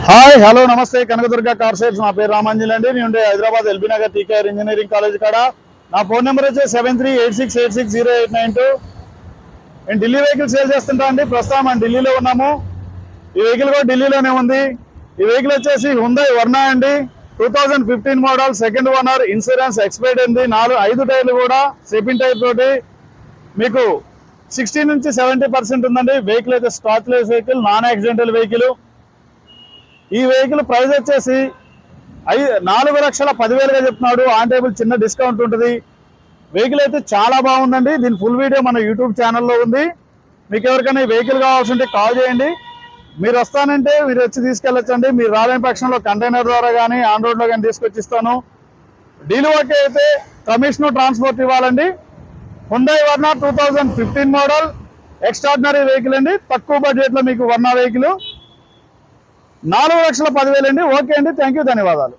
hi hello నమస్తే Kanakadurga car sales నా పేరు రామాంజలి అండి నేను ఉండే Hyderabad LB Nagar TKR engineering college కాడ నా ఫోన్ నెంబర్ వచ్చి 7386860892 నేను ఢిల్లీ వెహికల్ సేల్ చేస్తుంటా అండి ప్రస్తుతం మనం ఢిల్లీలో ఉన్నాము ఈ వెహికల్ కూడా ఢిల్లీలోనే ఉంది ఈ వెహికల్ వచ్చేసి హుండై వర్నా అండి 2015 model second owner insurance expired ఉంది 5 టైర్లు కూడా సెపిన్ టైర్ తోటి మీకు 60 నుంచి 70% ఉందండి వెహికల్ అయితే stock less vehicle non accidental vehicle ఈ వెహికల్ ప్రైస్ వచ్చేసి 4,10,000గా చెప్తున్నాడు ఆన్ టేబుల్ చిన్న డిస్కౌంట్ ఉంటుంది వెహికల్ అయితే చాలా బాగుందండి దీని ఫుల్ వీడియో మన యూట్యూబ్ ఛానల్లో ఉంది మీకు ఎవరికైనా ఈ వెహికల్ కావాల్సి ఉంటే కాల్ చేయండి మీరు వస్తానంటే మీరు వచ్చి తీసుకెళ్ళొచ్చండి మీరు రాలేని పక్షంలో కంటైనర్ ద్వారా కానీ ఆన్ రోడ్లో కానీ తీసుకొచ్చి ఇస్తాను డీల్ వర్క్ అయితే కమిషనర్ ట్రాన్స్పోర్ట్ ఇవ్వాలండి Hyundai Verna 2015 model extraordinary vehicle అండి తక్కువ బడ్జెట్లో మీకు వర్నా వెహికల్ 4,10,000 అండి ఓకే అండి థ్యాంక్ యూ ధన్యవాదాలు